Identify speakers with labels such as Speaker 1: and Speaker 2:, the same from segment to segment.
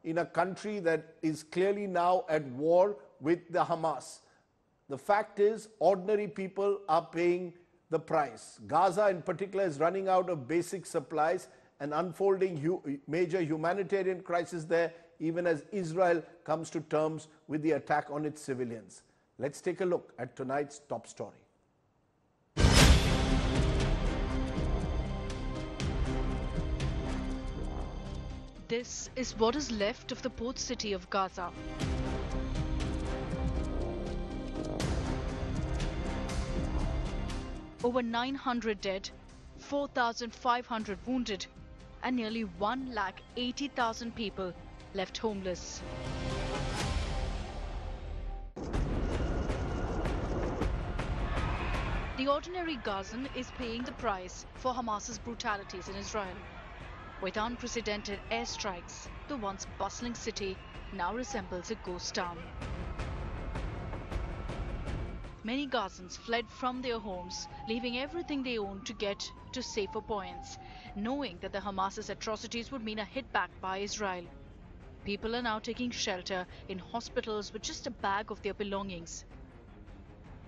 Speaker 1: in a country that is clearly now at war with the Hamas. The fact is, ordinary people are paying the price. Gaza in particular is running out of basic supplies, an unfolding major humanitarian crisis there, even as Israel comes to terms with the attack on its civilians. Let's take a look at tonight's top story.
Speaker 2: This is what is left of the port city of Gaza. Over 900 dead, 4,500 wounded, and nearly 1,80,000 people left homeless. The ordinary Gazan is paying the price for Hamas's brutalities in Israel. With unprecedented airstrikes, the once bustling city now resembles a ghost town. Many Gazans fled from their homes, leaving everything they owned to get to safer points, knowing that the Hamas's atrocities would mean a hit back by Israel. People are now taking shelter in hospitals with just a bag of their belongings.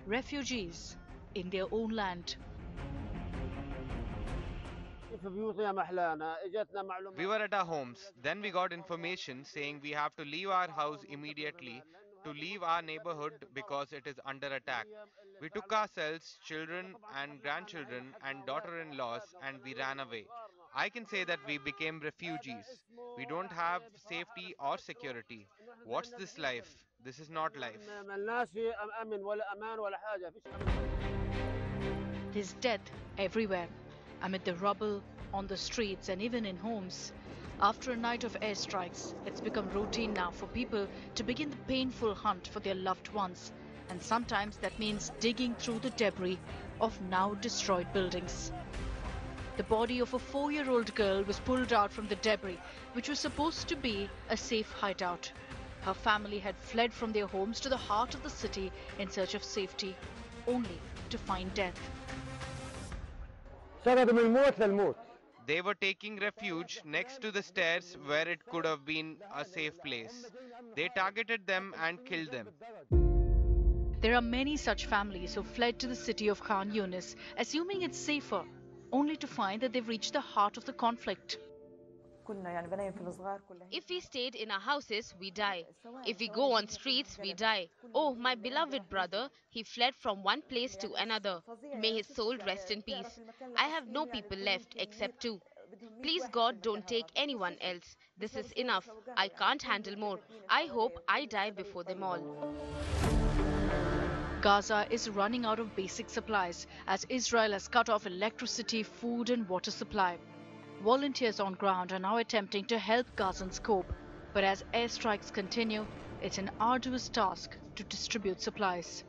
Speaker 2: Refugees in their own land.
Speaker 3: We were at our homes. Then we got information saying we have to leave our house immediately, to leave our neighborhood because it is under attack. We took ourselves, children and grandchildren and daughter-in-laws, and we ran away. I can say that we became refugees. We don't have safety or security. What's this life? This is not life.
Speaker 2: There's death everywhere, amid the rubble, on the streets and even in homes. After a night of airstrikes, it's become routine now for people to begin the painful hunt for their loved ones. And sometimes that means digging through the debris of now destroyed buildings. The body of a 4-year-old girl was pulled out from the debris, which was supposed to be a safe hideout. Her family had fled from their homes to the heart of the city in search of safety, only to find death.
Speaker 3: They were taking refuge next to the stairs where it could have been a safe place. They targeted them and killed them.
Speaker 2: There are many such families who fled to the city of Khan Yunis, assuming it's safer, only to find that they've reached the heart of the conflict.
Speaker 4: If we stayed in our houses, we die. If we go on streets, we die. Oh, my beloved brother, he fled from one place to another. May his soul rest in peace. I have no people left except 2. Please God, don't take anyone else. This is enough. I can't handle more. I hope I die before them all.
Speaker 2: Gaza is running out of basic supplies as Israel has cut off electricity, food and water supply. Volunteers on ground are now attempting to help Gazans cope, but as airstrikes continue, it's an arduous task to distribute supplies.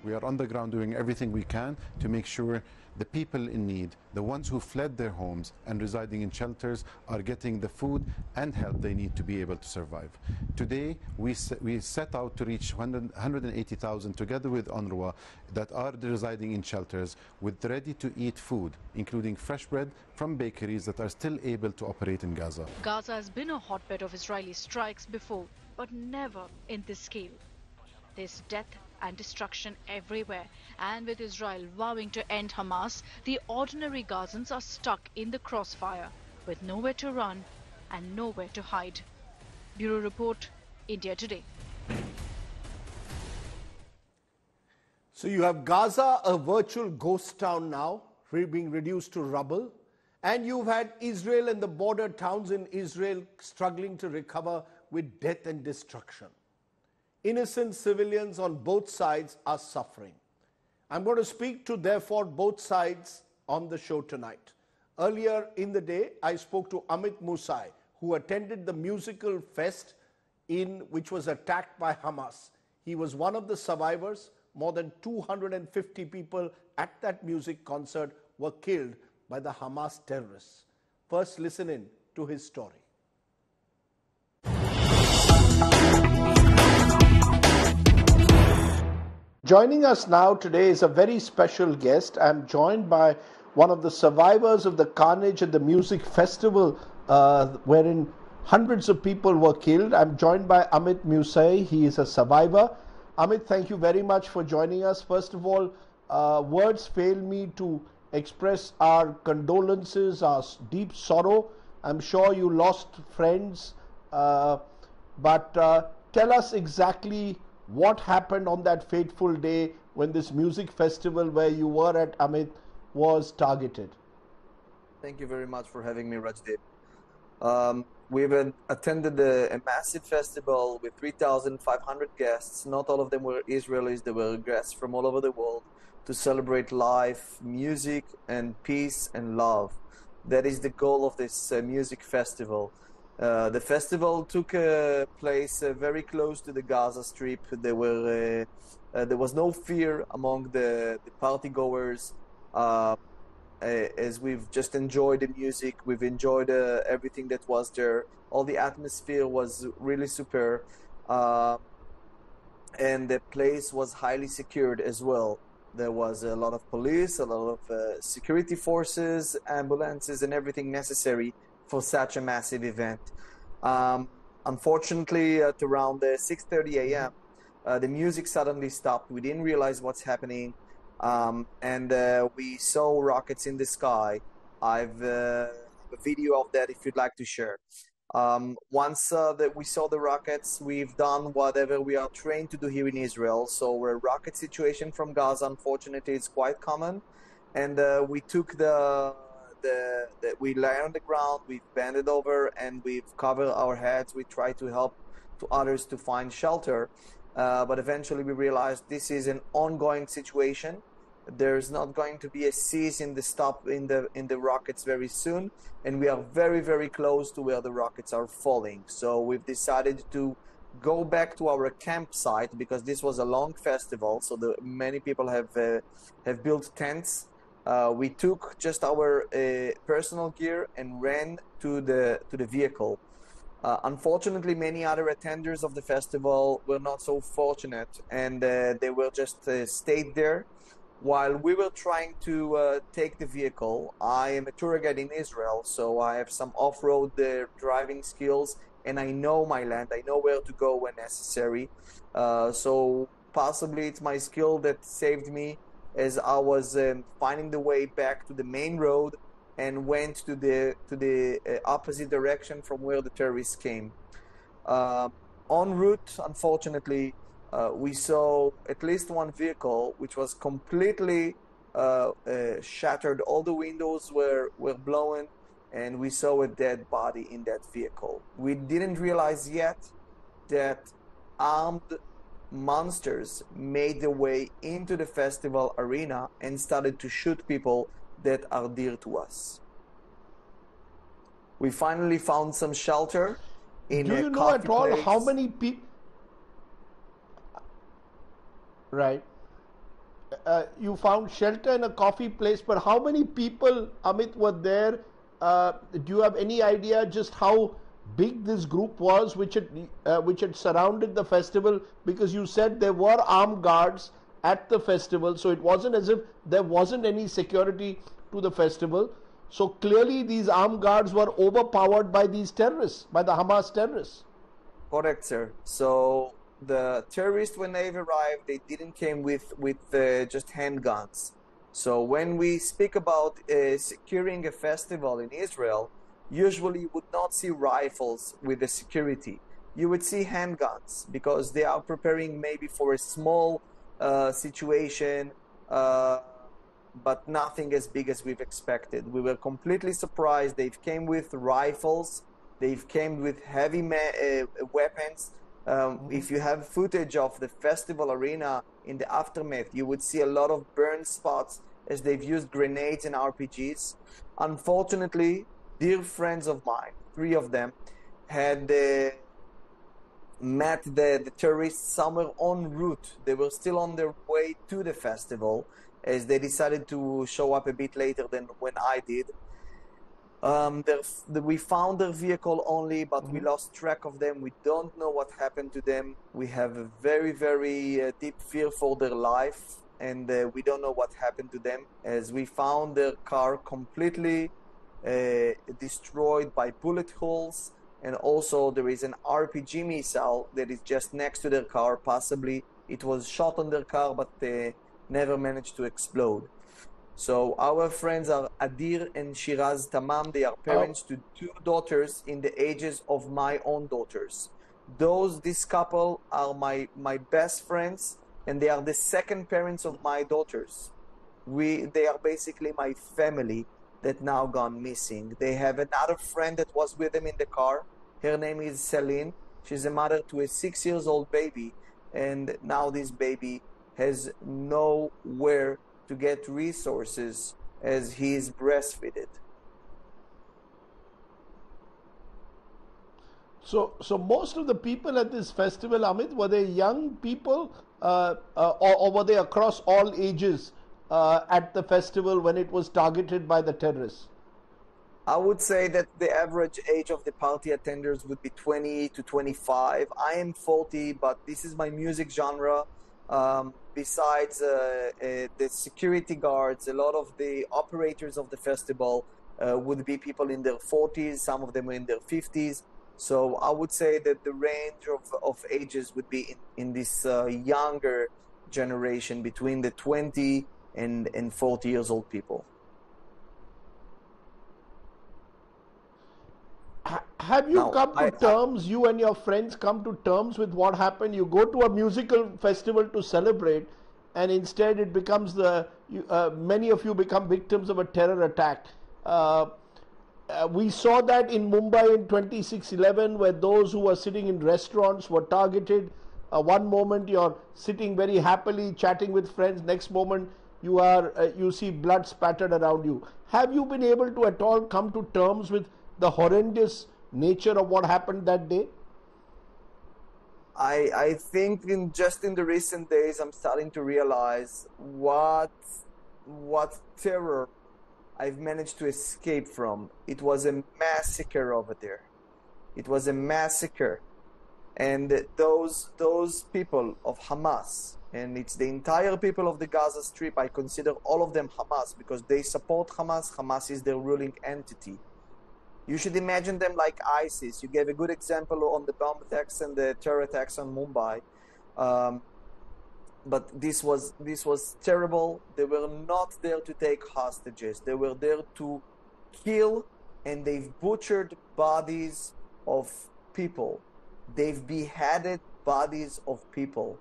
Speaker 5: We are on the ground doing everything we can to make sure the people in need, the ones who fled their homes and residing in shelters, are getting the food and help they need to be able to survive. Today, we set out to reach 180,000 together with UNRWA that are residing in shelters with ready-to-eat food, including fresh bread from bakeries that are still able to operate in Gaza.
Speaker 2: Gaza has been a hotbed of Israeli strikes before, but never in this scale. There's death and destruction everywhere, and with Israel vowing to end Hamas, the ordinary Gazans are stuck in the crossfire with nowhere to run and nowhere to hide. Bureau Report, India Today.
Speaker 1: So you have Gaza, a virtual ghost town now, being reduced to rubble, and you've had Israel and the border towns in Israel struggling to recover with death and destruction. Innocent civilians on both sides are suffering. I'm going to speak to, therefore, both sides on the show tonight. Earlier in the day, I spoke to Amit Musai, who attended the musical fest which was attacked by Hamas. He was one of the survivors. More than 250 people at that music concert were killed by the Hamas terrorists. First, listen in to his story. Joining us now today is a very special guest. I'm joined by one of the survivors of the carnage at the music festival wherein Hundreds of people were killed. I'm joined by Amit Musai. He is a survivor. Amit, thank you very much for joining us. First of all, words fail me to express our condolences, our deep sorrow. I'm sure you lost friends, but tell us exactly what happened on that fateful day when this music festival where you were at, Amit, was targeted.
Speaker 6: Thank you very much for having me, Rajdeep. We've attended a massive festival with 3,500 guests. Not all of them were Israelis, they were guests from all over the world to celebrate life, music, and peace and love. That is the goal of this music festival. The festival took place very close to the Gaza Strip. There was no fear among the party goers. As we've just enjoyed the music, we've enjoyed everything that was there. All the atmosphere was really superb, and the place was highly secured as well. There was a lot of police, a lot of security forces, ambulances, and everything necessary for such a massive event. Unfortunately, at around 6:30 a.m., the music suddenly stopped. We didn't realize what's happening. And we saw rockets in the sky. I've a video of that if you'd like to share. Once that we saw the rockets, we've done whatever we are trained to do here in Israel. So a rocket situation from Gaza, unfortunately, is quite common. And we took we lay on the ground, we've bended over, and we've covered our heads. We try to help to others to find shelter. But eventually we realized this is an ongoing situation. There's not going to be a cease in the stop in the rockets very soon, and we are very, very close to where the rockets are falling. So we've decided to go back to our campsite because this was a long festival. So many people have built tents. We took just our personal gear and ran to the vehicle. Unfortunately, many other attenders of the festival were not so fortunate, and they were just stayed there. While we were trying to take the vehicle, I am a tour guide in Israel, so I have some off-road driving skills, and I know my land. I know where to go when necessary. So possibly it's my skill that saved me as I was finding the way back to the main road and went to the opposite direction from where the terrorists came. En route, unfortunately, we saw at least one vehicle which was completely shattered. All the windows were blown, and we saw a dead body in that vehicle. We didn't realize yet that armed monsters made their way into the festival arena and started to shoot people that are dear to us. We finally found some shelter in
Speaker 1: Do
Speaker 6: a
Speaker 1: you know
Speaker 6: coffee
Speaker 1: at all
Speaker 6: place.
Speaker 1: how many people? Right. You found shelter in a coffee place, but how many people, Amit, were there? Do you have any idea just how big this group was, which had surrounded the festival? Because you said there were armed guards at the festival, so it wasn't as if there wasn't any security to the festival. So clearly these armed guards were overpowered by these terrorists, by the Hamas terrorists.
Speaker 6: Correct, sir. So the terrorists, when they arrived, they didn't came with just handguns. So when we speak about securing a festival in Israel, usually you would not see rifles with the security. You would see handguns because they are preparing maybe for a small situation, but nothing as big as we've expected. We were completely surprised. They've came with rifles. They've came with heavy weapons. If you have footage of the festival arena in the aftermath, you would see a lot of burn spots as they've used grenades and RPGs. Unfortunately, dear friends of mine, 3 of them, had met the terrorists somewhere en route. They were still on their way to the festival, as they decided to show up a bit later than when I did. We found their vehicle only, but we lost track of them. We don't know what happened to them. We have a very, very deep fear for their life, and we don't know what happened to them, as we found their car completely destroyed by bullet holes. and also there is an RPG missile that is just next to their car. Possibly it was shot on their car, but never managed to explode. So our friends are Adir and Shiraz Tamam. They are parents to two daughters in the ages of my own daughters. This couple are my best friends, and they are the second parents of my daughters. They are basically my family that now gone missing. They have another friend that was with them in the car. Her name is Celine. She's a mother to a 6-year-old baby, and now this baby has nowhere to get resources as he is breastfeeded.
Speaker 1: So most of the people at this festival, Amit, were they young people or were they across all ages at the festival when it was targeted by the terrorists?
Speaker 6: I would say that the average age of the party attenders would be 20 to 25. I am 40, but this is my music genre. Besides the security guards, a lot of the operators of the festival would be people in their 40s, some of them in their 50s. So I would say that the range of ages would be in this younger generation between the 20 and 40 years old people.
Speaker 1: Have you come to terms, you and your friends come to terms with what happened? You go to a musical festival to celebrate, and instead it becomes many of you become victims of a terror attack. We saw that in Mumbai in 26/11, where those who were sitting in restaurants were targeted. One moment you're sitting very happily chatting with friends, next moment you see blood spattered around you. Have you been able to at all come to terms with the horrendous nature of what happened that day?
Speaker 6: I think just in the recent days, I'm starting to realize what terror I've managed to escape from. It was a massacre over there. It was a massacre. And those people of Hamas, and it's the entire people of the Gaza Strip, I consider all of them Hamas because they support Hamas. Hamas is their ruling entity. You should imagine them like ISIS. You gave a good example on the bomb attacks and the terror attacks on Mumbai. But this was terrible. They were not there to take hostages. They were there to kill, and they've butchered bodies of people. They've beheaded bodies of people.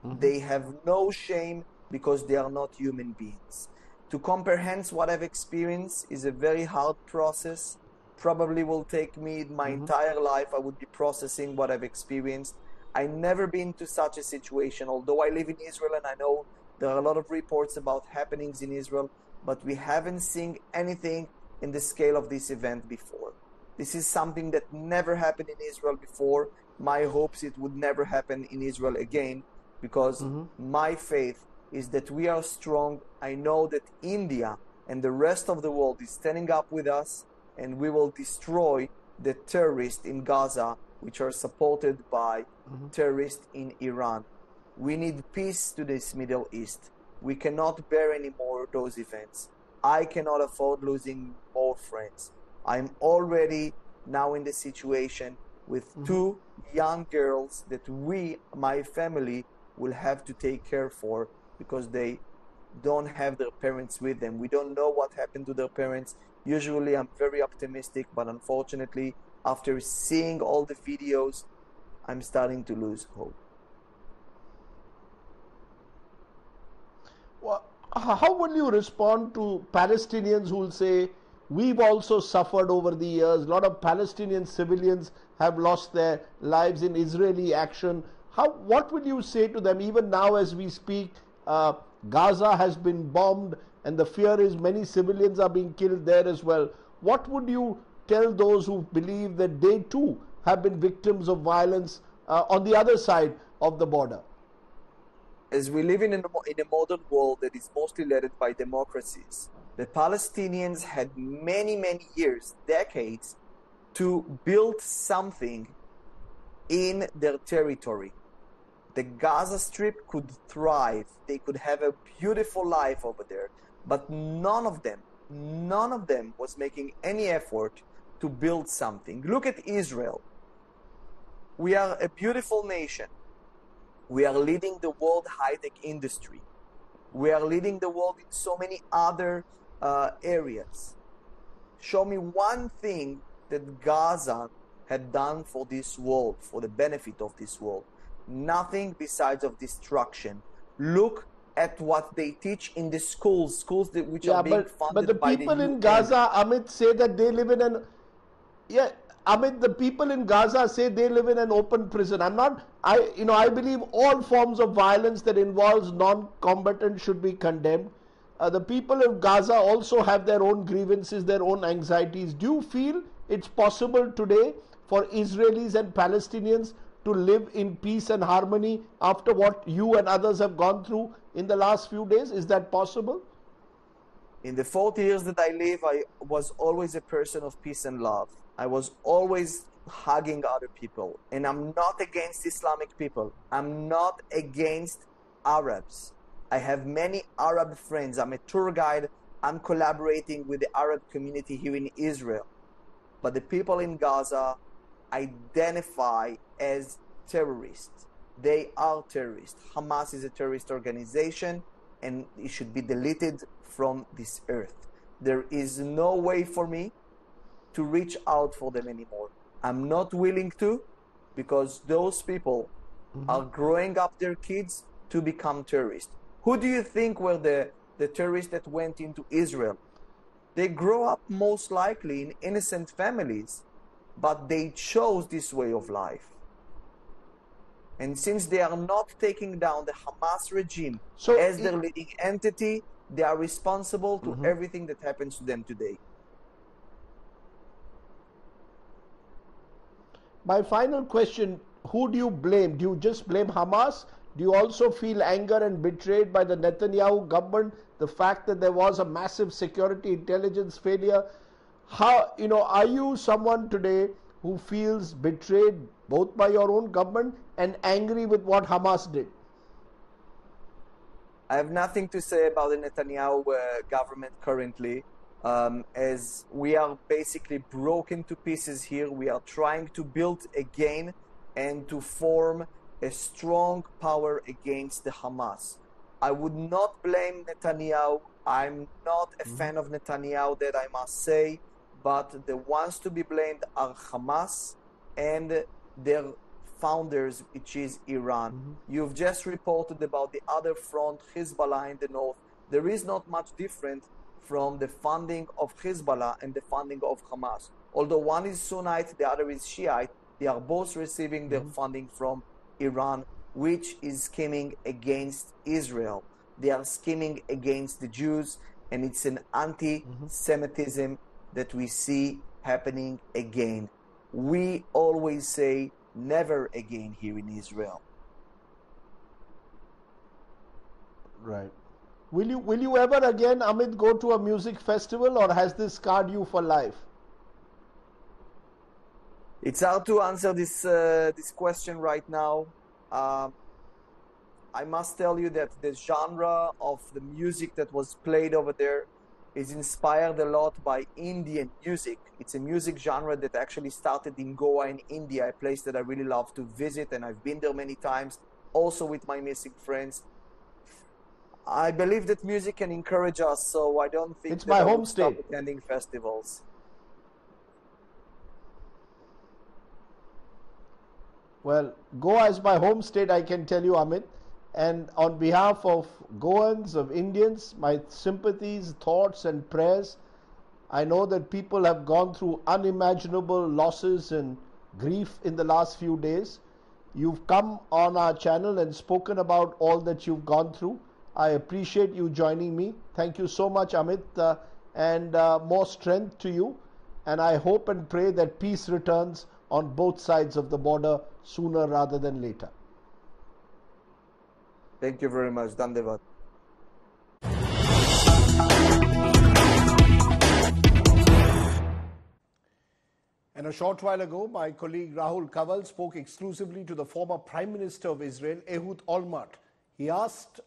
Speaker 6: Mm-hmm. They have no shame because they are not human beings. To comprehend what I've experienced is a very hard process. Probably will take me my entire life. I would be processing what I've experienced. I've never been to such a situation, although I live in Israel and I know there are a lot of reports about happenings in Israel, but we haven't seen anything in the scale of this event before. This is something that never happened in Israel before. My hopes it would never happen in Israel again, because my faith is that we are strong. I know that India and the rest of the world is standing up with us, and we will destroy the terrorists in Gaza, which are supported by terrorists in Iran. We need peace to this Middle East. We cannot bear anymore those events. I cannot afford losing more friends. I'm already now in the situation with two young girls that my family, will have to take care for because they don't have their parents with them. We don't know what happened to their parents. Usually I'm very optimistic, but unfortunately, after seeing all the videos, I'm starting to lose hope.
Speaker 1: Well, how will you respond to Palestinians who will say, we've also suffered over the years, a lot of Palestinian civilians have lost their lives in Israeli action. What will you say to them? Even now as we speak, Gaza has been bombed, and the fear is many civilians are being killed there as well. What would you tell those who believe that they too have been victims of violence on the other side of the border?
Speaker 6: As we live in a modern world that is mostly led by democracies, the Palestinians had many years, decades, to build something in their territory. The Gaza Strip could thrive. They could have a beautiful life over there. But none of them was making any effort to build something. Look at Israel. We are a beautiful nation. We are leading the world high-tech industry. We are leading the world in so many other areas. Show me one thing that Gaza had done for this world, for the benefit of this world. Nothing besides of destruction. Look at what they teach in the schools which are being funded
Speaker 1: but the
Speaker 6: by the
Speaker 1: people in
Speaker 6: UN.
Speaker 1: Gaza, Amit, say that they live in an Amit, the people in Gaza say they live in an open prison. I believe all forms of violence that involves non-combatants should be condemned. The people of Gaza also have their own grievances, their own anxieties. Do you feel it's possible today for Israelis and Palestinians to live in peace and harmony after what you and others have gone through in the last few days? Is that possible?
Speaker 6: In the 40 years that I live, I was always a person of peace and love. I was always hugging other people. And I'm not against Islamic people. I'm not against Arabs. I have many Arab friends. I'm a tour guide. I'm collaborating with the Arab community here in Israel. But the people in Gaza identify as terrorists. They are terrorists. Hamas is a terrorist organization, and it should be deleted from this earth. There is no way for me to reach out for them anymore. I'm not willing to, because those people are growing up their kids to become terrorists. Who do you think were the terrorists that went into Israel? They grow up most likely in innocent families, but they chose this way of life. And since they are not taking down the Hamas regime as their leading entity, they are responsible to everything that happens to them today.
Speaker 1: My final question, who do you blame? Do you just blame Hamas? Do you also feel anger and betrayed by the Netanyahu government, the fact that there was a massive security intelligence failure? Are you someone today who feels betrayed both by your own government and angry with what Hamas did?
Speaker 6: I have nothing to say about the Netanyahu government currently, as we are basically broken to pieces here. We are trying to build again and to form a strong power against the Hamas. I would not blame Netanyahu. I'm not a fan of Netanyahu, that I must say, but the ones to be blamed are Hamas and their founders, which is Iran. You've just reported about the other front, Hezbollah in the north. There is not much different from the funding of Hezbollah and the funding of Hamas. Although one is Sunnite, the other is Shiite, they are both receiving their funding from Iran, which is scheming against Israel. They are scheming against the Jews, and it's an anti-Semitism that we see happening again. We always say never again here in Israel.
Speaker 1: Right. Will you ever again, Amit, go to a music festival, or has this scarred you for life?
Speaker 6: It's hard to answer this question right now. I must tell you that the genre of the music that was played over there is inspired a lot by Indian music. It's a music genre that actually started in Goa in India, a place that I really love to visit, and I've been there many times, also with my music friends. I believe that music can encourage us, so I don't think
Speaker 1: it's my home state.
Speaker 6: Stop attending festivals.
Speaker 1: Well, Goa is my home state, I can tell you, Amit. And on behalf of Goans, of Indians, my sympathies, thoughts and prayers. I know that people have gone through unimaginable losses and grief in the last few days. You've come on our channel and spoken about all that you've gone through. I appreciate you joining me. Thank you so much, Amit, and more strength to you. And I hope and pray that peace returns on both sides of the border sooner rather than later.
Speaker 6: Thank you very much. Dandevat.
Speaker 1: And a short while ago, my colleague Rahul Kaval spoke exclusively to the former Prime Minister of Israel, Ehud Olmert. He asked,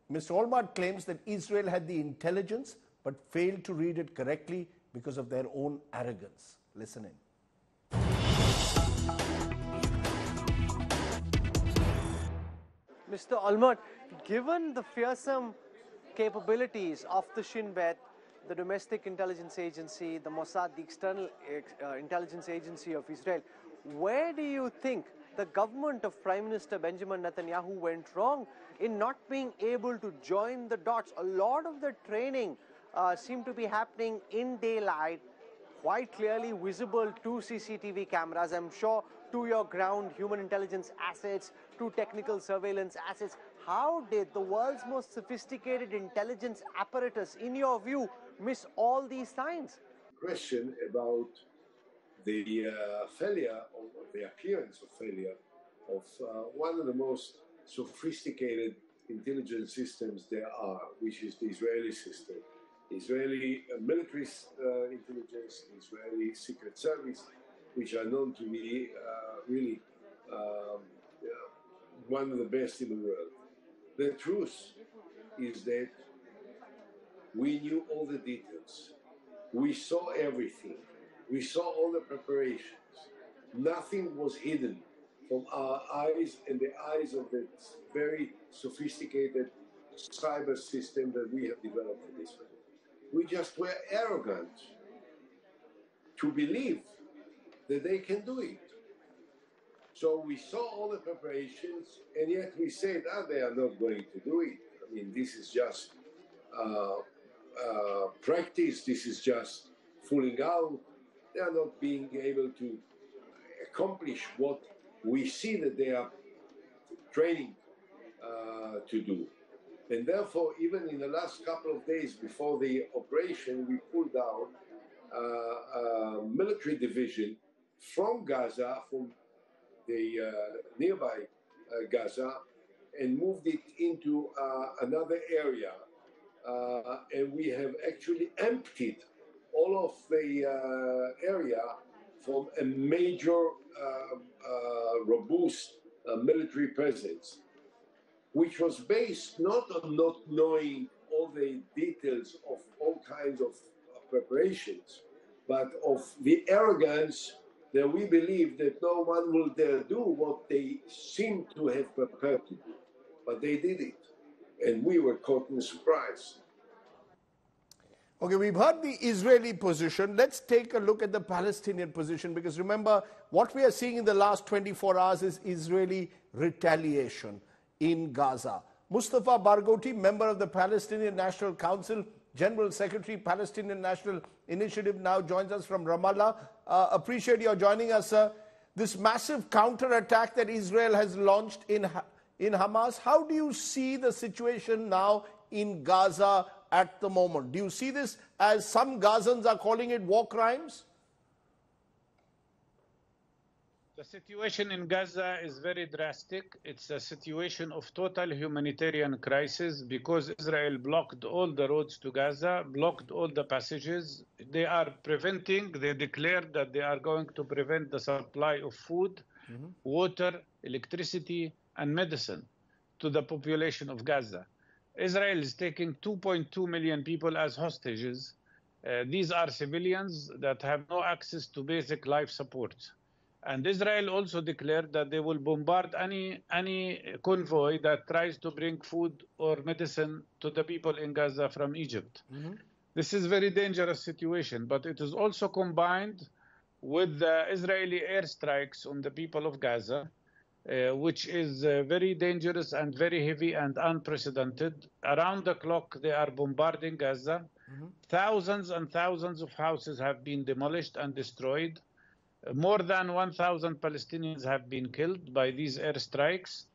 Speaker 1: Mr. Olmert claims that Israel had the intelligence but failed to read it correctly because of their own arrogance. Listen in.
Speaker 7: Mr. Almert, given the fearsome capabilities of the Shin Bet, the domestic intelligence agency, the Mossad, the external intelligence agency of Israel, where do you think the government of Prime Minister Benjamin Netanyahu went wrong in not being able to join the dots? A lot of the training seemed to be happening in daylight, quite clearly visible to CCTV cameras, I'm sure, to your ground human intelligence assets, to technical surveillance assets. How did the world's most sophisticated intelligence apparatus, in your view, miss all these signs?
Speaker 8: Question about the failure, or the appearance of failure, of one of the most sophisticated intelligence systems there are, which is the Israeli system. Israeli military intelligence, Israeli secret service, which are known to be really one of the best in the world. The truth is that we knew all the details. We saw everything. We saw all the preparations. Nothing was hidden from our eyes and the eyes of the very sophisticated cyber system that we have developed in Israel. We just were arrogant to believe that they can do it. So we saw all the preparations, and yet we said, they are not going to do it. I mean, this is just practice, this is just fooling out. They are not being able to accomplish what we see that they are training to do. And therefore, even in the last couple of days before the operation, we pulled out a military division from Gaza, from the nearby Gaza, and moved it into another area. And we have actually emptied all of the area from a major, robust military presence, which was based not on not knowing all the details of all kinds of preparations, but of the arrogance that we believe that no one will dare do what they seem to have prepared to do. But they did it, and we were caught in surprise.
Speaker 1: Okay, we've heard the Israeli position. Let's take a look at the Palestinian position, because remember, what we are seeing in the last 24 hours is Israeli retaliation in Gaza. Mustafa Barghouti, member of the Palestinian National Council, General Secretary, Palestinian National Initiative, now joins us from Ramallah. Appreciate your joining us, sir. This massive counterattack that Israel has launched in Hamas, how do you see the situation now in Gaza at the moment? Do you see this as some Gazans are calling it war crimes?
Speaker 9: The situation in Gaza is very drastic. It's a situation of total humanitarian crisis because Israel blocked all the roads to Gaza, blocked all the passages. They declared that they are going to prevent the supply of food, water, electricity, and medicine to the population of Gaza. Israel is taking 2.2 million people as hostages. These are civilians that have no access to basic life support. And Israel also declared that they will bombard any convoy that tries to bring food or medicine to the people in Gaza from Egypt. This is a very dangerous situation, but it is also combined with the Israeli airstrikes on the people of Gaza, which is very dangerous and very heavy and unprecedented. Around the clock, they are bombarding Gaza. Thousands and thousands of houses have been demolished and destroyed. More than 1,000 Palestinians have been killed by these airstrikes,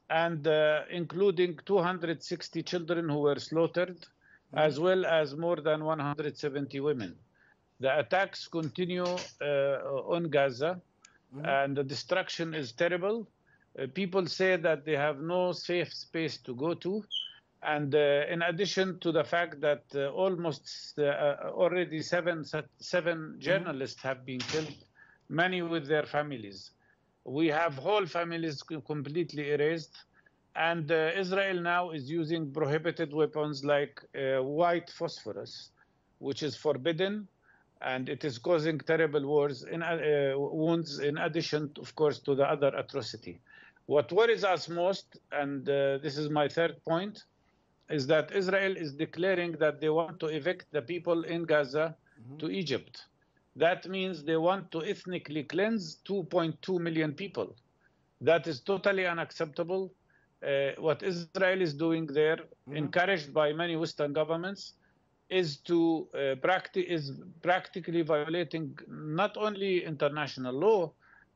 Speaker 9: and including 260 children who were slaughtered, as well as more than 170 women. The attacks continue on Gaza, and the destruction is terrible. People say that they have no safe space to go to. And in addition to the fact that almost already seven journalists have been killed, many with their families. We have whole families completely erased. And Israel now is using prohibited weapons like white phosphorus, which is forbidden and it is causing terrible wounds in addition, of course, to the other atrocity. What worries us most, and this is my third point, is that Israel is declaring that they want to evict the people in Gaza to Egypt. That means they want to ethnically cleanse 2.2 million people. That is totally unacceptable. What Israel is doing there, encouraged by many Western governments, is practically violating not only international law,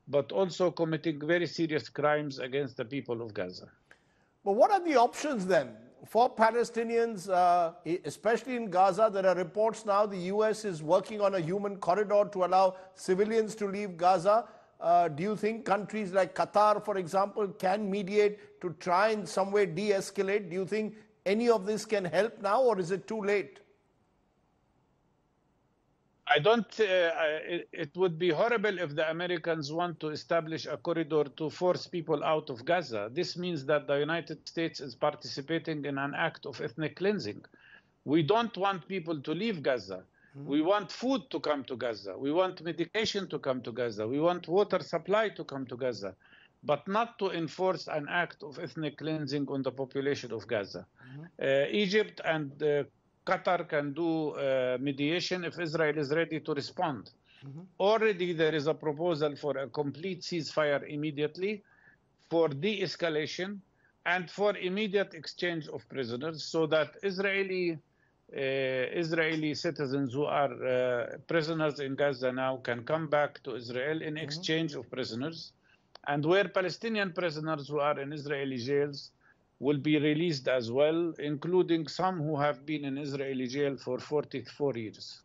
Speaker 9: but also committing very serious crimes against the people of Gaza.
Speaker 1: But what are the options then for Palestinians, especially in Gaza? There are reports now the US is working on a human corridor to allow civilians to leave Gaza. Do you think countries like Qatar, for example, can mediate to try in some way de-escalate? Do you think any of this can help now, or is it too late?
Speaker 9: I don't. It would be horrible if the Americans want to establish a corridor to force people out of Gaza. This means that the United States is participating in an act of ethnic cleansing. We don't want people to leave Gaza. We want food to come to Gaza. We want medication to come to Gaza. We want water supply to come to Gaza, but not to enforce an act of ethnic cleansing on the population of Gaza. Egypt and Qatar can do mediation if Israel is ready to respond. Already there is a proposal for a complete ceasefire immediately, for de-escalation, and for immediate exchange of prisoners, so that Israeli citizens who are prisoners in Gaza now can come back to Israel in exchange of prisoners, and where Palestinian prisoners who are in Israeli jails will be released as well, including some who have been in Israeli jail for 44 years.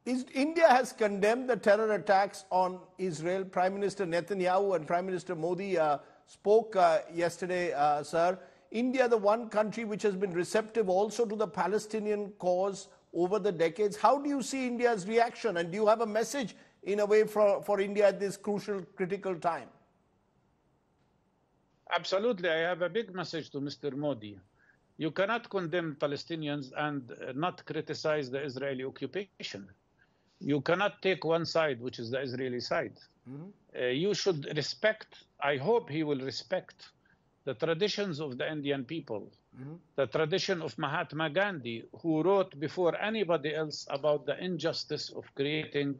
Speaker 1: India has condemned the terror attacks on Israel. Prime Minister Netanyahu and Prime Minister Modi spoke yesterday, sir. India, the one country which has been receptive also to the Palestinian cause over the decades. How do you see India's reaction? And do you have a message in a way for India at this crucial, critical time?
Speaker 9: Absolutely. I have a big message to Mr. Modi. You cannot condemn Palestinians and not criticize the Israeli occupation. You cannot take one side, which is the Israeli side. You should respect, I hope he will respect, the traditions of the Indian people, the tradition of Mahatma Gandhi, who wrote before anybody else about the injustice of creating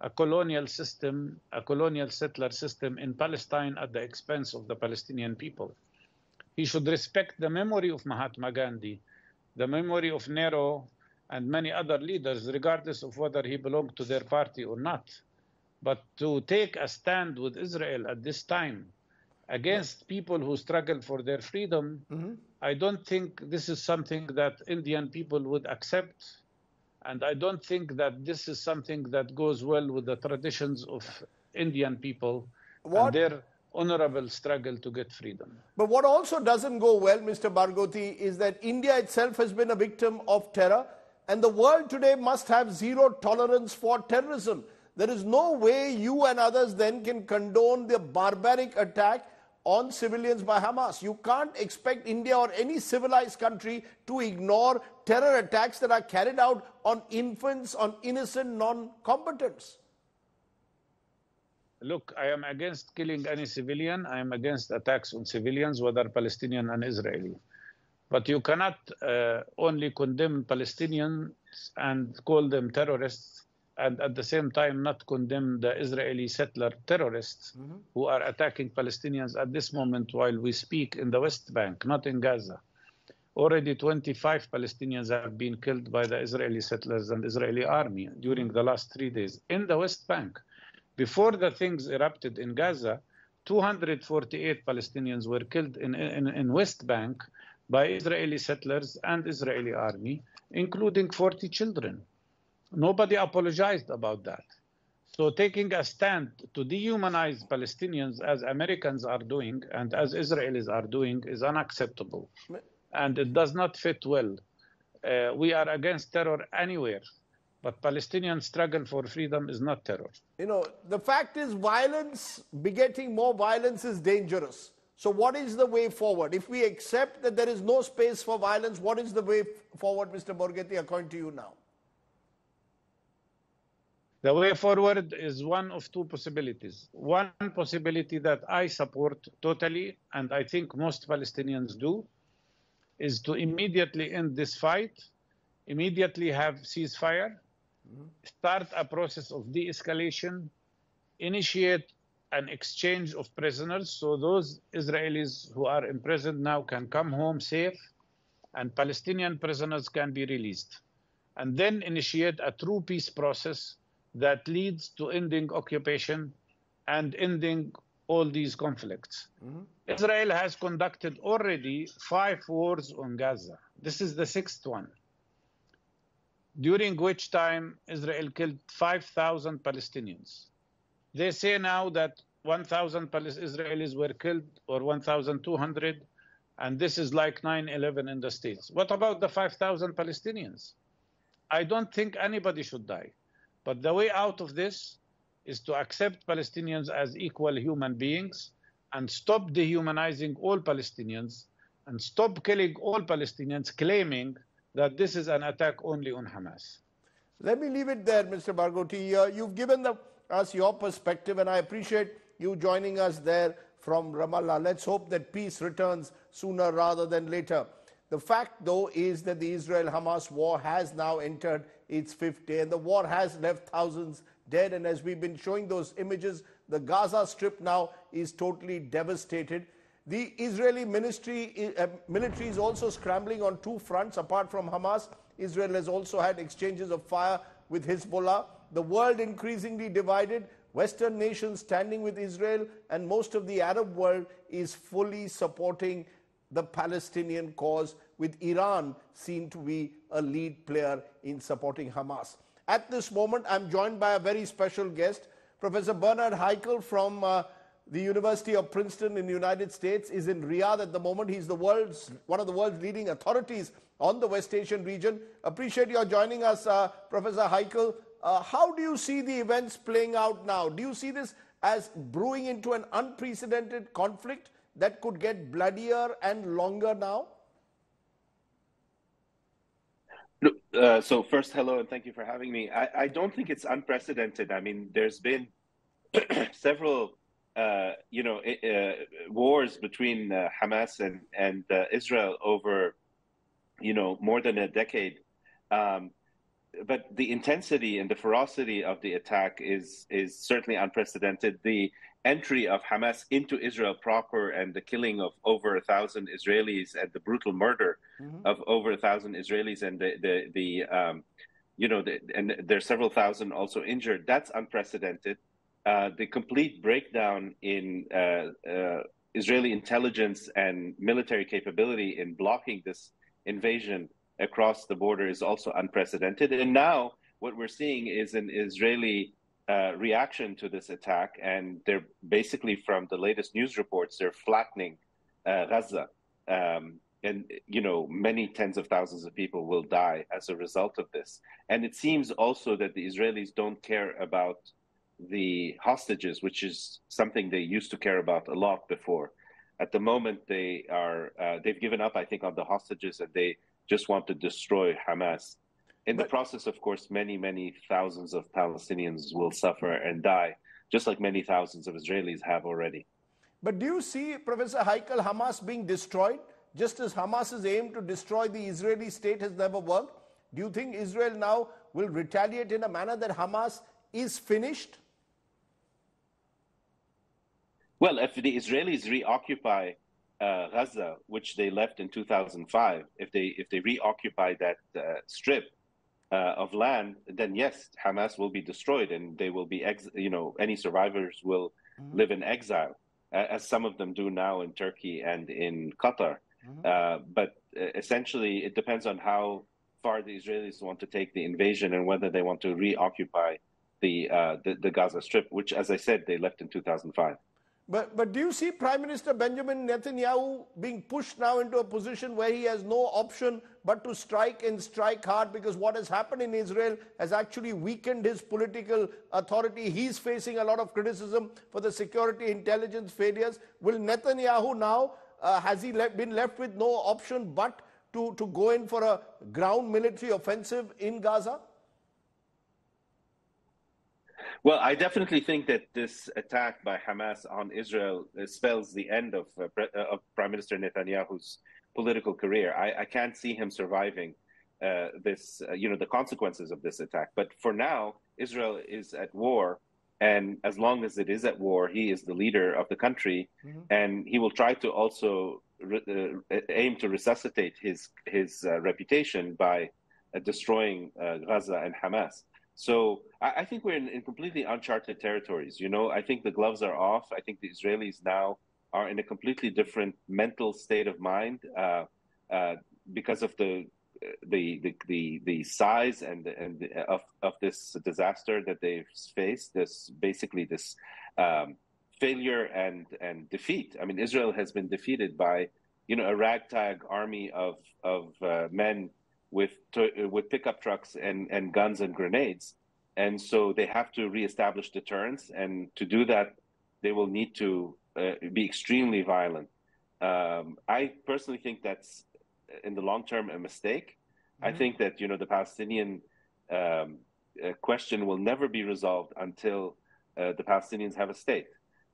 Speaker 9: a colonial system, a colonial settler system in Palestine at the expense of the Palestinian people. He should respect the memory of Mahatma Gandhi, the memory of Nehru and many other leaders, regardless of whether he belonged to their party or not. But to take a stand with Israel at this time against people who struggle for their freedom, I don't think this is something that Indian people would accept. And I don't think that this is something that goes well with the traditions of Indian people and their honorable struggle to get freedom.
Speaker 1: But what also doesn't go well, Mr. Barghouti, is that India itself has been a victim of terror, and the world today must have zero tolerance for terrorism. There is no way you and others then can condone the barbaric attack on civilians by Hamas. You can't expect India or any civilized country to ignore terror attacks that are carried out on infants, on innocent non-combatants.
Speaker 9: Look, I am against killing any civilian. I am against attacks on civilians, whether Palestinian and Israeli. But you cannot only condemn Palestinians and call them terrorists, and at the same time not condemn the Israeli settler terrorists who are attacking Palestinians at this moment while we speak in the West Bank, not in Gaza. Already 25 Palestinians have been killed by the Israeli settlers and Israeli army during the last 3 days in the West Bank. Before the things erupted in Gaza, 248 Palestinians were killed in West Bank by Israeli settlers and Israeli army, including 40 children. Nobody apologized about that. So taking a stand to dehumanize Palestinians, as Americans are doing and as Israelis are doing, is unacceptable. And it does not fit well. We are against terror anywhere, but Palestinian struggle for freedom is not terror.
Speaker 1: You know, the fact is violence, begetting more violence is dangerous. So what is the way forward? If we accept that there is no space for violence, what is the way forward, Mr. Barghouti, according to you now?
Speaker 9: The way forward is one of two possibilities. One possibility that I support totally, and I think most Palestinians do, is to immediately end this fight, immediately have ceasefire, start a process of de-escalation, initiate an exchange of prisoners, so those Israelis who are imprisoned now can come home safe, and Palestinian prisoners can be released. And then initiate a true peace process that leads to ending occupation and ending all these conflicts. Israel has conducted already 5 wars on Gaza. This is the 6th one, during which time Israel killed 5,000 Palestinians. They say now that 1,000 Israelis were killed, or 1,200, and this is like 9/11 in the States. What about the 5,000 Palestinians? I don't think anybody should die. But the way out of this is to accept Palestinians as equal human beings and stop dehumanizing all Palestinians and stop killing all Palestinians, claiming that this is an attack only on Hamas.
Speaker 1: Let me leave it there, Mr. Barghouti. You've given us your perspective, and I appreciate you joining us there from Ramallah. Let's hope that peace returns sooner rather than later. The fact, though, is that the Israel-Hamas war has now entered its 5th day, and the war has left thousands dead. And as we've been showing those images, the Gaza Strip now is totally devastated. The Israeli military is also scrambling on 2 fronts. Apart from Hamas, Israel has also had exchanges of fire with Hezbollah. The world increasingly divided. Western nations standing with Israel, and most of the Arab world is fully supporting the Palestinian cause, with Iran seen to be a lead player in supporting Hamas. At this moment, I'm joined by a very special guest. Professor Bernard Heikel from the University of Princeton in the United States is in Riyadh at the moment. He's one of the world's leading authorities on the West Asian region. Appreciate your joining us, Professor Heikel. How do you see the events playing out now? Do you see this as brewing into an unprecedented conflict that could get bloodier and longer now?
Speaker 10: So first, hello, and thank you for having me. I don't think it's unprecedented. I mean, there's been several, wars between Hamas and Israel over, more than a decade. But the intensity and the ferocity of the attack is certainly unprecedented. The entry of Hamas into Israel proper and the killing of over 1,000 Israelis and the brutal murder of over 1,000 Israelis and and there's several thousand also injured. That's unprecedented. The complete breakdown in Israeli intelligence and military capability in blocking this invasion across the border is also unprecedented. And now what we're seeing is an Israeli reaction to this attack, and they're basically, from the latest news reports, they're flattening Gaza. And, many tens of thousands of people will die as a result of this. And it seems also that the Israelis don't care about the hostages, which is something they used to care about a lot before. At the moment, they've given up, I think, on the hostages, and they just want to destroy Hamas. In the process, of course, many, many thousands of Palestinians will suffer and die, just like many thousands of Israelis have already.
Speaker 1: But do you see, Professor Heikel, Hamas being destroyed? Just as Hamas's aim to destroy the Israeli state has never worked, do you think Israel now will retaliate in a manner that Hamas is finished?
Speaker 10: Well, if the Israelis reoccupy Gaza, which they left in 2005, if they reoccupy that strip of land, then yes, Hamas will be destroyed, and they will be, any survivors will live in exile, as some of them do now in Turkey and in Qatar. But essentially, it depends on how far the Israelis want to take the invasion and whether they want to reoccupy the Gaza Strip, which, as I said, they left in 2005.
Speaker 1: But do you see Prime Minister Benjamin Netanyahu being pushed now into a position where he has no option but to strike and strike hard, because what has happened in Israel has actually weakened his political authority? He's facing a lot of criticism for the security intelligence failures. Will Netanyahu now, has he been left with no option but to go in for a ground military offensive in Gaza?
Speaker 10: Well, I definitely think that this attack by Hamas on Israel spells the end of Prime Minister Netanyahu's political career. I can't see him surviving the consequences of this attack. But for now, Israel is at war, and as long as it is at war, he is the leader of the country, and he will try to also aim to resuscitate his reputation by destroying Gaza and Hamas. So I think we're in completely uncharted territories. I think the gloves are off. I think the Israelis now are in a completely different mental state of mind because of the size of this disaster that they've faced. This failure and defeat. I mean, Israel has been defeated by a ragtag army of men with pickup trucks and guns and grenades, and so they have to reestablish deterrence. And to do that, they will need to be extremely violent. I personally think that's in the long term a mistake. I think that the Palestinian question will never be resolved until the Palestinians have a state,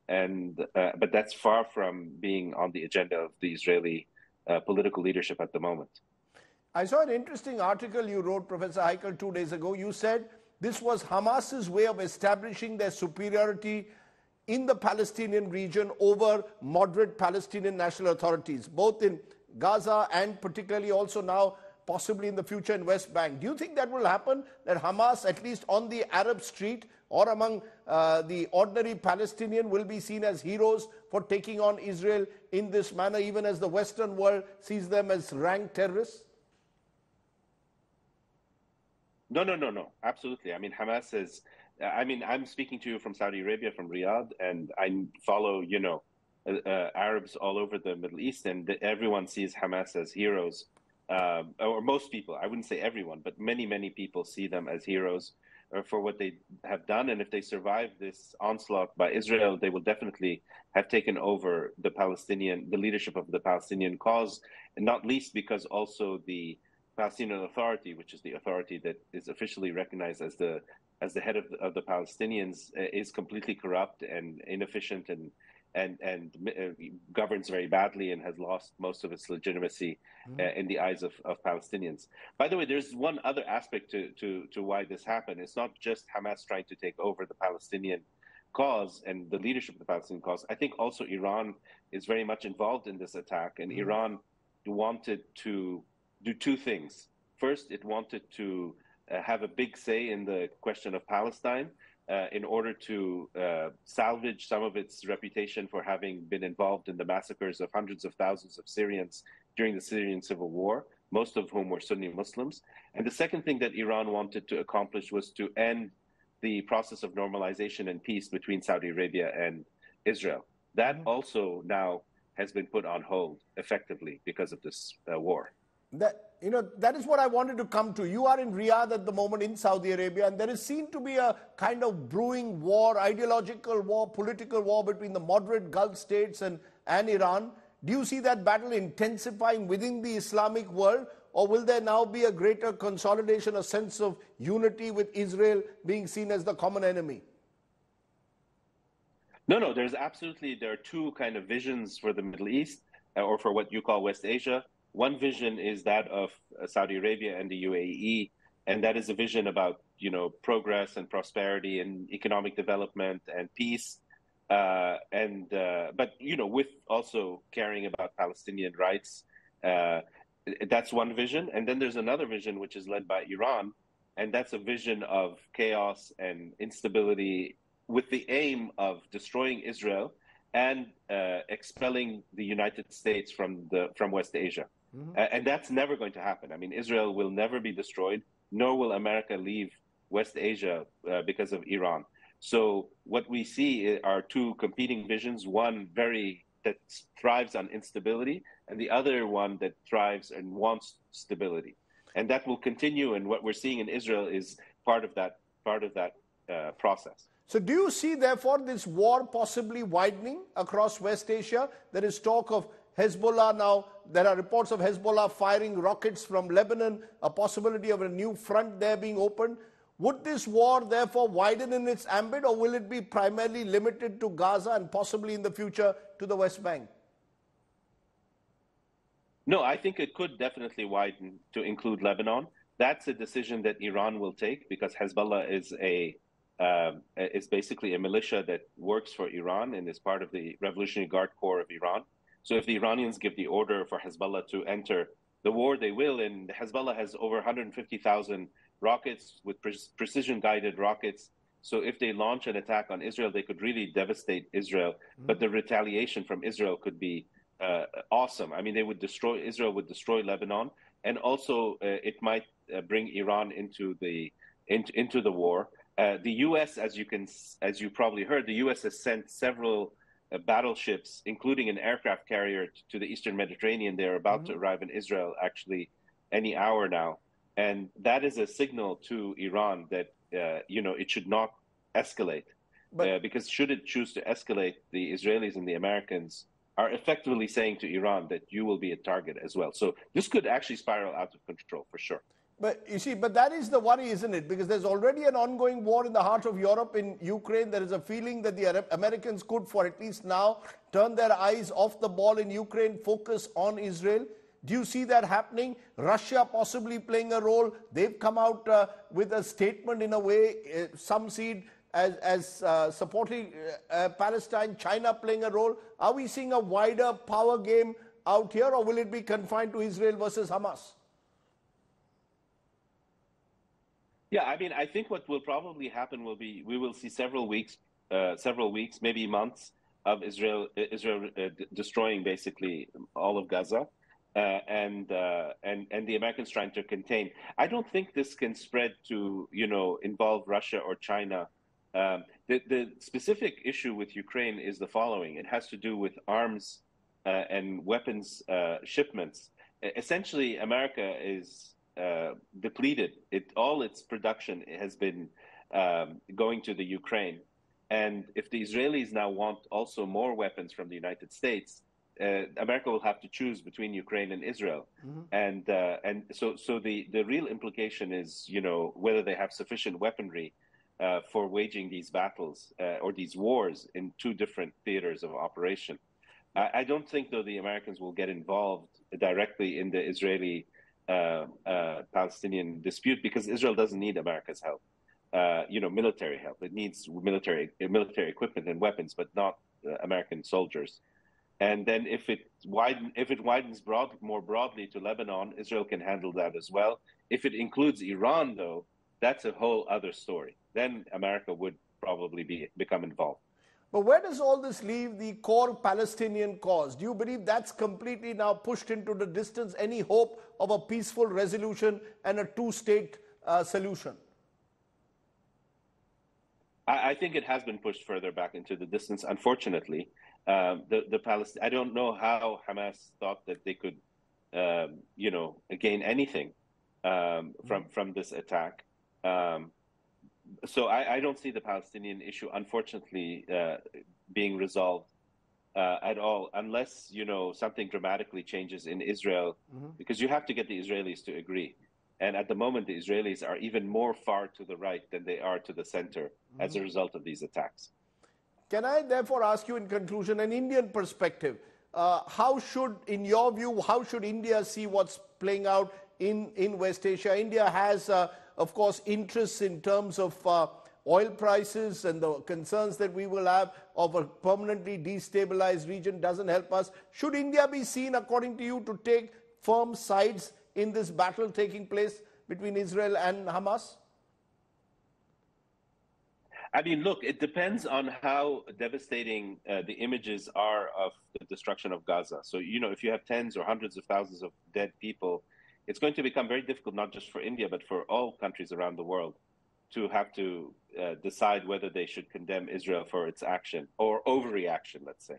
Speaker 10: but that's far from being on the agenda of the Israeli political leadership at the moment.
Speaker 1: I saw an interesting article you wrote, Professor Heikel, 2 days ago. You said this was Hamas's way of establishing their superiority in the Palestinian region over moderate Palestinian national authorities, both in Gaza and particularly also now possibly in the future in West Bank. Do you think that will happen, that Hamas, at least on the Arab street or among the ordinary Palestinian, will be seen as heroes for taking on Israel in this manner, even as the Western world sees them as rank terrorists?
Speaker 10: No. Absolutely. I mean, Hamas is. I'm speaking to you from Saudi Arabia, from Riyadh, and I follow, Arabs all over the Middle East, and everyone sees Hamas as heroes, or most people. I wouldn't say everyone, but many people see them as heroes for what they have done. And if they survive this onslaught by Israel, they will definitely have taken over the leadership of the Palestinian cause, and not least because also the Palestinian Authority, which is the authority that is officially recognized as the head of the Palestinians, is completely corrupt and inefficient and governs very badly and has lost most of its legitimacy in the eyes of Palestinians. By the way, there's one other aspect to why this happened. It's not just Hamas trying to take over the Palestinian cause and the leadership of the Palestinian cause. I think also Iran is very much involved in this attack, and Iran wanted to do two things. First, it wanted to have a big say in the question of Palestine in order to salvage some of its reputation for having been involved in the massacres of hundreds of thousands of Syrians during the Syrian civil war, most of whom were Sunni Muslims. And the second thing that Iran wanted to accomplish was to end the process of normalization and peace between Saudi Arabia and Israel. That also now has been put on hold effectively because of this war.
Speaker 1: That is what I wanted to come to. You are in Riyadh at the moment in Saudi Arabia, and there is seen to be a kind of brewing war, ideological war, political war between the moderate Gulf states and Iran. Do you see that battle intensifying within the Islamic world, or will there now be a greater consolidation, a sense of unity with Israel being seen as the common enemy?
Speaker 10: No, there are two kind of visions for the Middle East, or for what you call West Asia. One vision is that of Saudi Arabia and the UAE, and that is a vision about progress and prosperity and economic development and peace, but with also caring about Palestinian rights. That's one vision, and then there's another vision which is led by Iran, and that's a vision of chaos and instability with the aim of destroying Israel and expelling the United States from West Asia. And that's never going to happen. I mean, Israel will never be destroyed, nor will America leave West Asia because of Iran. So what we see are two competing visions, one that thrives on instability, and the other one that thrives and wants stability. And that will continue, and what we're seeing in Israel is part of that process.
Speaker 1: So do you see, therefore, this war possibly widening across West Asia? There is talk of Hezbollah now. There are reports of Hezbollah firing rockets from Lebanon, a possibility of a new front there being opened. Would this war therefore widen in its ambit, or will it be primarily limited to Gaza and possibly in the future to the West Bank?
Speaker 10: No, I think it could definitely widen to include Lebanon. That's a decision that Iran will take because Hezbollah is basically a militia that works for Iran and is part of the Revolutionary Guard Corps of Iran. So if the Iranians give the order for Hezbollah to enter the war, they will. And Hezbollah has over 150,000 rockets with precision-guided rockets. So if they launch an attack on Israel, they could really devastate Israel. But the retaliation from Israel could be awesome. I mean, Israel would destroy Lebanon, and also it might bring Iran into the war. The U.S., as you probably heard, the U.S. has sent several battleships, including an aircraft carrier, to the Eastern Mediterranean. They're about to arrive in Israel, actually, any hour now, and that is a signal to Iran that it should not escalate. Because should it choose to escalate, the Israelis and the Americans are effectively saying to Iran that you will be a target as well. So this could actually spiral out of control for sure.
Speaker 1: But you see, but that is the worry, isn't it? Because there's already an ongoing war in the heart of Europe, in Ukraine. There is a feeling that the Americans could, for at least now, turn their eyes off the ball in Ukraine, focus on Israel. Do you see that happening? Russia possibly playing a role. They've come out with a statement in a way, some see it as supporting Palestine, China playing a role. Are we seeing a wider power game out here, or will it be confined to Israel versus Hamas?
Speaker 10: Yeah, I mean, I think what will probably happen will be we will see several weeks, maybe months of Israel destroying basically all of Gaza, and the Americans trying to contain. I don't think this can spread to involve Russia or China. The specific issue with Ukraine is the following: it has to do with arms and weapons shipments. Essentially, America is depleted. All its production has been going to the Ukraine, and if the Israelis now want also more weapons from the United States, America will have to choose between Ukraine and Israel, and so the real implication is whether they have sufficient weaponry for waging these battles or these wars in two different theaters of operation. I don't think, though, the Americans will get involved directly in the Israeli Palestinian dispute, because Israel doesn't need America's help, military help. It needs military equipment and weapons, but not American soldiers. And then if it widens more broadly to Lebanon, Israel can handle that as well. If it includes Iran, though, that's a whole other story. Then America would probably become involved.
Speaker 1: But where does all this leave the core Palestinian cause? Do you believe that's completely now pushed into the distance? Any hope of a peaceful resolution and a two-state solution?
Speaker 10: I think it has been pushed further back into the distance, unfortunately. I don't know how Hamas thought that they could, gain anything from this attack. So I don't see the Palestinian issue, unfortunately, being resolved at all, unless something dramatically changes in Israel, because you have to get the Israelis to agree. And at the moment, the Israelis are even more far to the right than they are to the center as a result of these attacks.
Speaker 1: Can I therefore ask you, in conclusion, an Indian perspective? In your view, how should India see what's playing out in West Asia? India has, of course, interests in terms of oil prices, and the concerns that we will have of a permanently destabilized region doesn't help us. Should India be seen, according to you, to take firm sides in this battle taking place between Israel and Hamas?
Speaker 10: I mean, look, it depends on how devastating the images are of the destruction of Gaza. So, if you have tens or hundreds of thousands of dead people, it's going to become very difficult, not just for India, but for all countries around the world, to have to decide whether they should condemn Israel for its action or overreaction, let's say.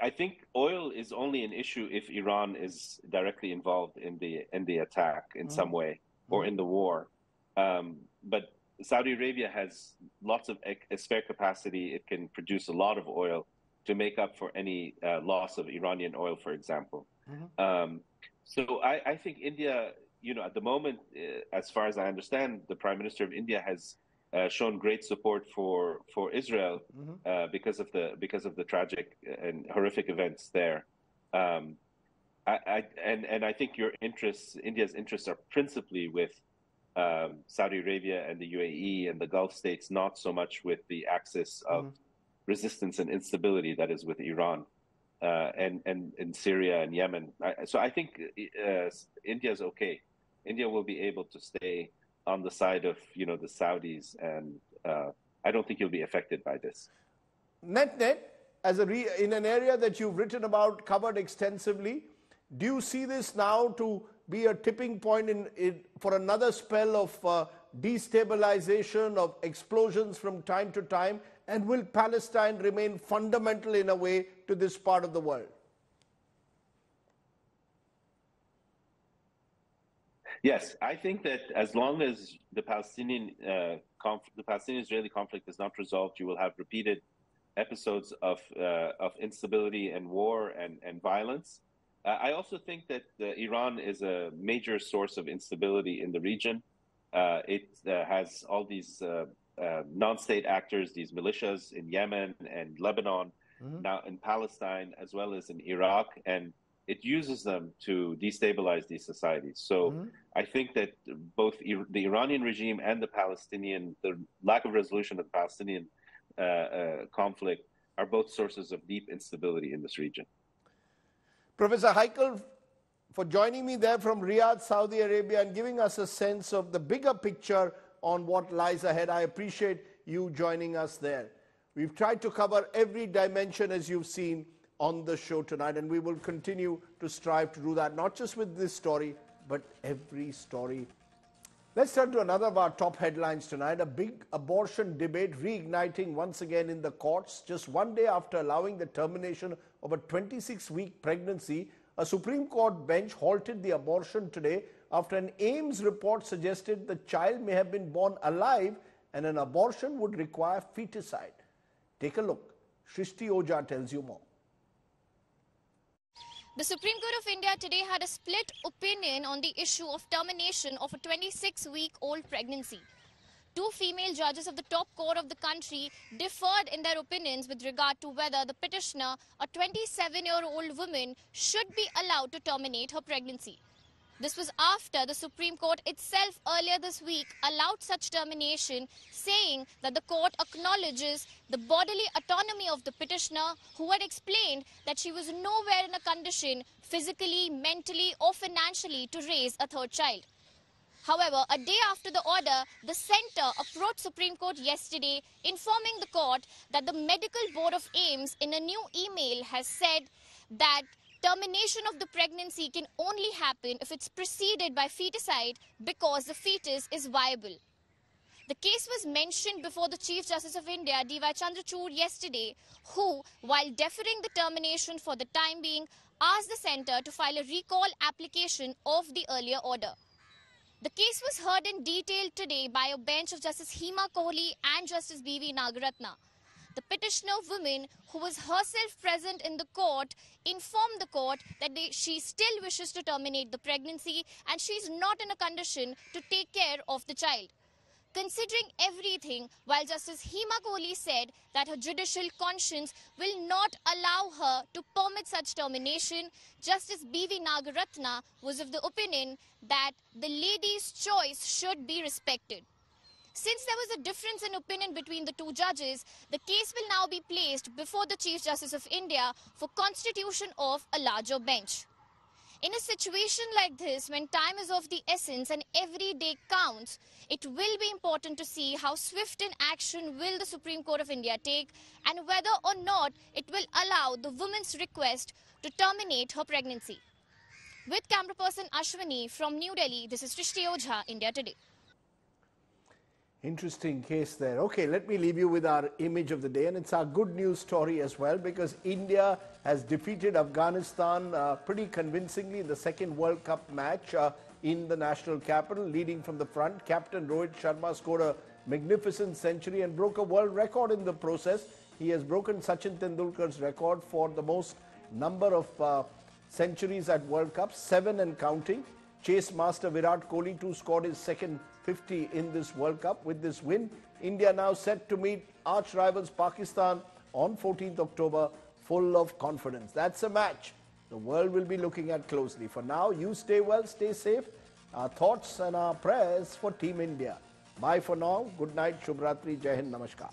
Speaker 10: I think oil is only an issue if Iran is directly involved in the attack in some way or in the war. But Saudi Arabia has lots of spare capacity. It can produce a lot of oil to make up for any loss of Iranian oil, for example. So I think India, at the moment, as far as I understand, the Prime Minister of India has shown great support for Israel because of the tragic and horrific events there. I think India's interests are principally with Saudi Arabia and the UAE and the Gulf states, not so much with the axis of resistance and instability that is with Iran and in Syria and Yemen. So I think India's okay. India will be able to stay on the side of the Saudis, and I don't think you'll be affected by this.
Speaker 1: Net, in an area that you've written about, covered extensively, do you see this now to be a tipping point for another spell of destabilization, of explosions from time to time? And will Palestine remain fundamental in a way to this part of the world?
Speaker 10: Yes, I think that as long as the Palestinian-Israeli conflict is not resolved, you will have repeated episodes of instability and war and violence. I also think that Iran is a major source of instability in the region. It has all these non-state actors, these militias in Yemen and Lebanon, now in Palestine, as well as in Iraq, and it uses them to destabilize these societies. So I think that both the Iranian regime and the lack of resolution of the Palestinian conflict are both sources of deep instability in this region.
Speaker 1: Professor Heikel, for joining me there from Riyadh, Saudi Arabia, and giving us a sense of the bigger picture on what lies ahead. I appreciate you joining us there. We've tried to cover every dimension, as you've seen, on the show tonight, and we will continue to strive to do that, not just with this story, but every story. Let's turn to another of our top headlines tonight. A big abortion debate reigniting once again in the courts. Just one day after allowing the termination of a 26-week pregnancy, a Supreme Court bench halted the abortion today after an AIMS report suggested the child may have been born alive and an abortion would require feticide. Take a look. Shrishti Ojha tells you more.
Speaker 11: The Supreme Court of India today had a split opinion on the issue of termination of a 26-week-old pregnancy. Two female judges of the top court of the country differed in their opinions with regard to whether the petitioner, a 27-year-old woman, should be allowed to terminate her pregnancy. This was after the Supreme Court itself earlier this week allowed such termination, saying that the court acknowledges the bodily autonomy of the petitioner, who had explained that she was nowhere in a condition physically, mentally or financially to raise a third child. However, a day after the order, the centre approached Supreme Court yesterday, informing the court that the Medical Board of AIMS in a new email has said that termination of the pregnancy can only happen if it's preceded by feticide because the fetus is viable. The case was mentioned before the Chief Justice of India, D.Y. Chandrachud, yesterday, who, while deferring the termination for the time being, asked the centre to file a recall application of the earlier order. The case was heard in detail today by a bench of Justice Hema Kohli and Justice B.V. Nagaratna. The petitioner woman, who was herself present in the court, informed the court that she still wishes to terminate the pregnancy and she is not in a condition to take care of the child. Considering everything, while Justice Hema Kohli said that her judicial conscience will not allow her to permit such termination, Justice B.V. Nagaratna was of the opinion that the lady's choice should be respected. Since there was a difference in opinion between the two judges, the case will now be placed before the Chief Justice of India for constitution of a larger bench. In a situation like this, when time is of the essence and every day counts, it will be important to see how swift an action will the Supreme Court of India take and whether or not it will allow the woman's request to terminate her pregnancy. With camera person Ashwini from New Delhi, this is Shrishti Ojha, India Today.
Speaker 1: Interesting case there. Okay, let me leave you with our image of the day, and it's our good news story as well, because India has defeated Afghanistan pretty convincingly in the second World Cup match in the national capital. Leading from the front, Captain Rohit Sharma scored a magnificent century and broke a world record in the process. He has broken Sachin Tendulkar's record for the most number of centuries at World Cups, 7 and counting. Chase master Virat Kohli too scored his second 50 in this World Cup. With this win, India now set to meet arch rivals Pakistan on 14th October, full of confidence. That's a match the world will be looking at closely. For now, you stay well, stay safe. Our thoughts and our prayers for Team India. Bye for now. Good night. Shubh Ratri. Jai Hind. Namaskar.